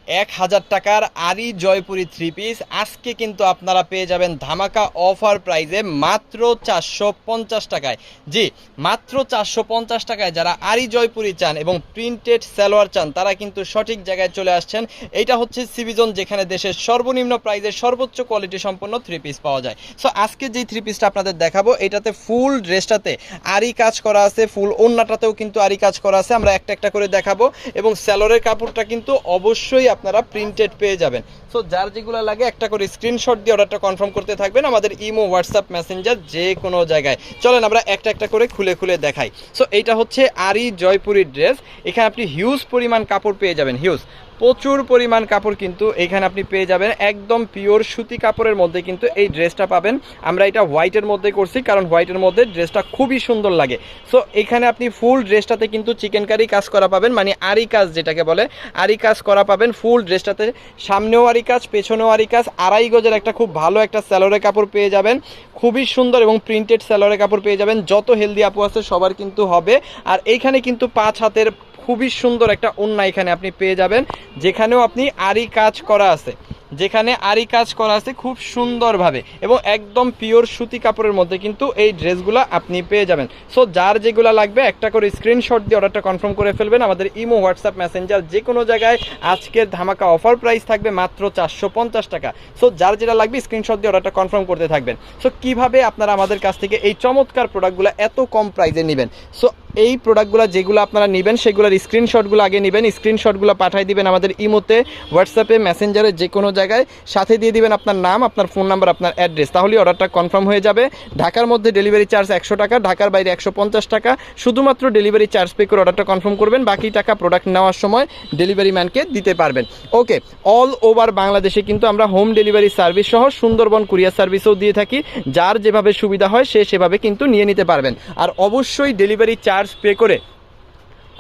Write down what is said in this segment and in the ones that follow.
1000 টাকার আরি Jaipuri three piece আজকে কিন্তু আপনারা পেয়ে যাবেন ধামাকা অফার প্রাইজে মাত্র 450 টাকায়। জি, মাত্র 450 টাকায় যারা আরি জয়পুরি চান এবং প্রিন্টেড সালোয়ার চান তারা কিন্তু সঠিক জায়গায় চলে আসছেন। এইটা হচ্ছে সিবিজন, যেখানে দেশের সর্বনিম্ন প্রাইজে সর্বোচ্চ কোয়ালিটি সম্পন্ন থ্রি পিস পাওয়া যায়। সো আজকে যে থ্রি পিসটা আপনাদের দেখাবো এটাতে ফুল ড্রেসটাতে আরি কাজ করা আছে, ফুল ওন্নাটাতেও কিন্তু আরি কাজ করা আছে। আমরা একটা একটা করে দেখাবো এবং সালোয়ারের কাপড়টা কিন্তু অবশ্যই আপনারা প্রিন্টেড পেয়ে যাবেন। সো যার যেগুলো লাগে একটা করে স্ক্রিনশট দিয়ে অর্ডারটা কনফার্ম করতে থাকবেন আমাদের ইমো, হোয়াটসঅ্যাপ, মেসেঞ্জার যে কোনো জায়গায়। চলেন আমরা একটা একটা করে খুলে খুলে দেখাই। সো এইটা হচ্ছে আরি জয়পুরি ড্রেস। এখানে আপনি হিউজ পরিমাণ কাপড় পেয়ে যাবেন, হিউজ প্রচুর পরিমাণ কাপড় কিন্তু এখানে আপনি পেয়ে যাবেন। একদম পিওর সুতি কাপড়ের মধ্যে কিন্তু এই ড্রেসটা পাবেন। আমরা এটা হোয়াইটের মধ্যে করছি কারণ হোয়াইটের মধ্যে ড্রেসটা খুবই সুন্দর লাগে। সো এখানে আপনি ফুল ড্রেসটাতে কিন্তু চিকেন কারি কাজ করা পাবেন, মানে আরি কাজ যেটাকে বলে আরি কাজ করা পাবেন ফুল ড্রেসটাতে। সামনেও আরি কাজ, পেছনেও আরি কাজ। আড়াই গজের একটা খুব ভালো একটা সালোয়ারের কাপড় পেয়ে যাবেন, খুবই সুন্দর এবং প্রিন্টেড সালোয়ারের কাপড় পেয়ে যাবেন। যত হেলদি আপু আছে সবার কিন্তু হবে। আর এইখানে কিন্তু 5 হাতের খুবই সুন্দর একটা ওড়না এখানে আপনি পেয়ে যাবেন, যেখানেও আপনি আরি কাজ করা আছে, যেখানে আরি কাজ করা আছে খুব সুন্দরভাবে এবং একদম পিওর সুতি কাপড়ের মধ্যে কিন্তু এই ড্রেসগুলো আপনি পেয়ে যাবেন। সো যার যেগুলো লাগবে একটা করে স্ক্রিনশট দিয়ে অর্ডারটা কনফার্ম করে ফেলবেন আমাদের ইমো, হোয়াটসঅ্যাপ, মেসেঞ্জার যে কোনো জায়গায়। আজকের ধামাকা অফার প্রাইস থাকবে মাত্র 450 টাকা। সো যার যেটা লাগবে স্ক্রিনশট দিয়ে অর্ডারটা কনফার্ম করতে থাকবেন। সো কিভাবে আপনারা আমাদের কাছ থেকে এই চমৎকার প্রোডাক্টগুলো এত কম প্রাইসে নেবেন? সো এই প্রোডাক্টগুলো যেগুলো আপনারা নেবেন সেগুলোর স্ক্রিনশটগুলো আগে নেবেন, স্ক্রিনশটগুলো পাঠিয়ে দিবেন আমাদের ইমোতে, হোয়াটসঅ্যাপে, মেসেঞ্জারে যে কোনো জায়গায়। সাথে দিয়ে দিবেন আপনার নাম, আপনার ফোন নাম্বার, আপনার অ্যাড্রেস, তাহলেই অর্ডারটা কনফার্ম হয়ে যাবে। ঢাকার মধ্যে ডেলিভারি চার্জ 100 টাকা, ঢাকার বাইরে 150 টাকা। শুধুমাত্র ডেলিভারি চার্জ পে করে অর্ডারটা কনফার্ম করবেন, বাকি টাকা প্রোডাক্ট নেওয়ার সময় ডেলিভারি ম্যানকে দিতে পারবেন। ওকে, অল ওভার বাংলাদেশে কিন্তু আমরা হোম ডেলিভারি সার্ভিস সহ সুন্দরবন কুরিয়ার সার্ভিসও দিয়ে থাকি। যার যেভাবে সুবিধা হয় সে সেভাবে কিন্তু নিয়ে নিতে পারবেন। আর অবশ্যই ডেলিভারি চার্জ পে করে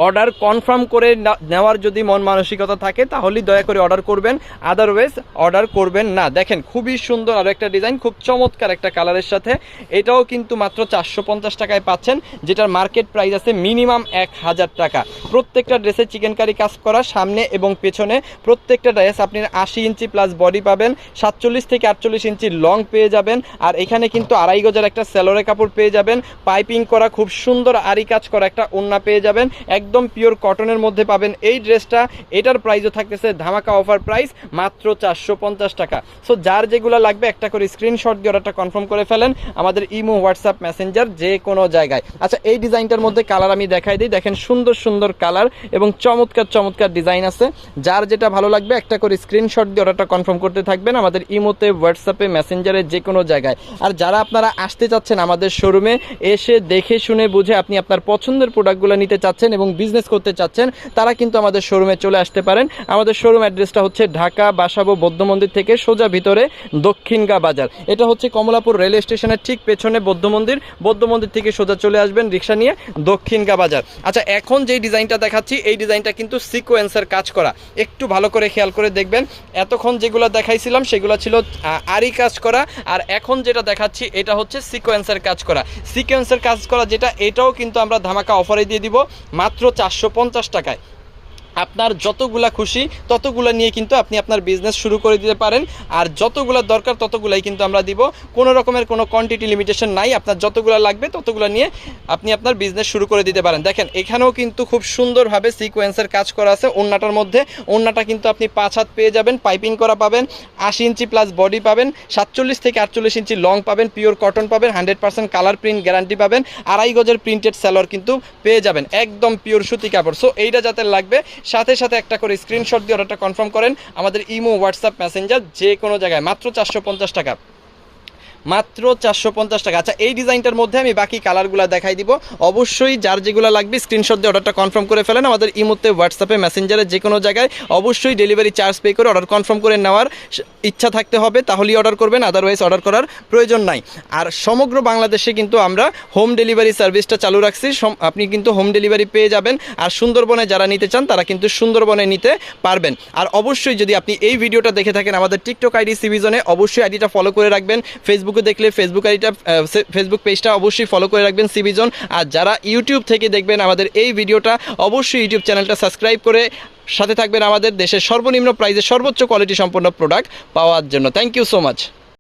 অর্ডার কনফার্ম করে নেওয়ার যদি মন মানসিকতা থাকে তাহলেই দয়া করে অর্ডার করবেন, আদারওয়াইজ অর্ডার করবেন না। দেখেন খুবই সুন্দর আরও একটা ডিজাইন, খুব চমৎকার একটা কালারের সাথে। এটাও কিন্তু মাত্র 450 টাকায় পাচ্ছেন, যেটার মার্কেট প্রাইস আছে মিনিমাম 1000 টাকা। প্রত্যেকটা ড্রেসে চিকেন কারি কাজ করা, সামনে এবং পেছনে প্রত্যেকটা ড্রেস আপনি 80 ইঞ্চি প্লাস বডি পাবেন, 47 থেকে 48 ইঞ্চি লং পেয়ে যাবেন। আর এখানে কিন্তু আড়াই গজের একটা সালোয়ারের কাপড় পেয়ে যাবেন, পাইপিং করা খুব সুন্দর আরি কাজ করা একটা ওড়না পেয়ে যাবেন, একদম পিওর কটনের মধ্যে পাবেন এই ড্রেসটা। এটার প্রাইসও থাকতেছে ধামাকা অফার প্রাইস মাত্র 450 টাকা। সো যার যেগুলো লাগবে একটা করে স্ক্রিনশট দিয়ে অর্ডারটা কনফার্ম করে ফেলেন আমাদের ইমো, হোয়াটসঅ্যাপ, মেসেঞ্জার যে কোনো জায়গায়। আচ্ছা, এই ডিজাইনটার মধ্যে কালার আমি দেখাই দিই। দেখেন সুন্দর সুন্দর কালার এবং চমৎকার চমৎকার ডিজাইন আছে। যার যেটা ভালো লাগবে একটা করে স্ক্রিনশট দিয়ে অর্ডারটা কনফার্ম করতে থাকবেন আমাদের ইমোতে, হোয়াটসঅ্যাপে, মেসেঞ্জারে যে কোনো জায়গায়। আর যারা আপনারা আসতে চাচ্ছেন আমাদের শোরুমে, এসে দেখে শুনে বুঝে আপনি আপনার পছন্দের প্রোডাক্টগুলো নিতে চাচ্ছেন এবং বিজনেস করতে চাচ্ছেন, তারা কিন্তু আমাদের শোরুমে চলে আসতে পারেন। আমাদের শোরুম অ্যাড্রেসটা হচ্ছে ঢাকা বাসাবো বৌদ্ধ মন্দির থেকে সোজা ভিতরে দক্ষিণগা বাজার। এটা হচ্ছে কমলাপুর রেল স্টেশনের ঠিক পেছনে বৌদ্ধ মন্দির। বৌদ্ধ মন্দির থেকে সোজা চলে আসবেন রিক্সা নিয়ে দক্ষিণগা বাজার। আচ্ছা, এখন যেই ডিজাইনটা দেখাচ্ছি এই ডিজাইনটা কিন্তু সিকোয়েন্সের কাজ করা, একটু ভালো করে খেয়াল করে দেখবেন। এতক্ষণ যেগুলো দেখাইছিলাম সেগুলো ছিল আরি কাজ করা, আর এখন যেটা দেখাচ্ছি এটা হচ্ছে সিকোয়েন্সের কাজ করা। সিকোয়েন্সের কাজ করা যেটা, এটাও কিন্তু আমরা ধামাকা অফারে দিয়ে দিব মাত্র 450 টাকায়। আপনার যতগুলা খুশি ততগুলো নিয়ে কিন্তু আপনি আপনার বিজনেস শুরু করে দিতে পারেন। আর যতগুলো দরকার ততগুলাই কিন্তু আমরা দিব, কোনো রকমের কোনো কোয়ান্টিটি লিমিটেশন নাই। আপনার যতগুলো লাগবে ততগুলো নিয়ে আপনি আপনার বিজনেস শুরু করে দিতে পারেন। দেখেন এখানেও কিন্তু খুব সুন্দরভাবে সিকোয়েন্সের কাজ করা আছে ওড়নাটার মধ্যে। ওড়নাটা কিন্তু আপনি 5 হাত পেয়ে যাবেন, পাইপিং করা পাবেন, 80 ইঞ্চি প্লাস বডি পাবেন, 47 থেকে 48 ইঞ্চি লং পাবেন, পিওর কটন পাবেন, 100% কালার প্রিন্ট গ্যারান্টি পাবেন, আড়াই গজের প্রিন্টেড সালোয়ার কিন্তু পেয়ে যাবেন, একদম পিওর সুতি কাপড়। সো এইটা যাতে লাগবে সাথে সাথে একটা করে স্ক্রিনশট দিয়ে অর্ডারটা কনফার্ম করেন আমাদের ইমো, হোয়াটসঅ্যাপ, মেসেঞ্জার যে কোনো জায়গায়। মাত্র 450 টাকা, মাত্র 450 টাকা। আচ্ছা, এই ডিজাইনটার মধ্যে আমি বাকি কালারগুলো দেখাই দিব। অবশ্যই যার যেগুলো লাগবে স্ক্রিনশট দিয়ে অর্ডারটা কনফার্ম করে ফেলেন আমাদের ইমোতে, হোয়াটসঅ্যাপে, মেসেঞ্জারে যে কোনো জায়গায়। অবশ্যই ডেলিভারি চার্জ পে করে অর্ডার কনফার্ম করে নেওয়ার ইচ্ছা থাকতে হবে, তাহলেই অর্ডার করবেন, আদারওয়াইজ অর্ডার করার প্রয়োজন নাই। আর সমগ্র বাংলাদেশে কিন্তু আমরা হোম ডেলিভারি সার্ভিসটা চালু রাখছি, আপনি কিন্তু হোম ডেলিভারি পেয়ে যাবেন। আর সুন্দরবনে যারা নিতে চান তারা কিন্তু সুন্দরবনে নিতে পারবেন। আর অবশ্যই যদি আপনি এই ভিডিওটা দেখে থাকেন আমাদের টিকটক আইডি সিবিজনে, অবশ্যই আইডিটা ফলো করে রাখবেন। ফেসবুকে দেখলে ফেসবুক পেজটা অবশ্যই ফলো করে রাখবেন সিবিজন। আর যারা ইউটিউব থেকে দেখবেন আমাদের এই ভিডিওটা, অবশ্যই ইউটিউব চ্যানেলটা সাবস্ক্রাইব করে সাথে থাকবেন আমাদের দেশের সর্বনিম্ন প্রাইসে সর্বোচ্চ কোয়ালিটি সম্পন্ন প্রোডাক্ট পাওয়ার জন্য। Thank you so much.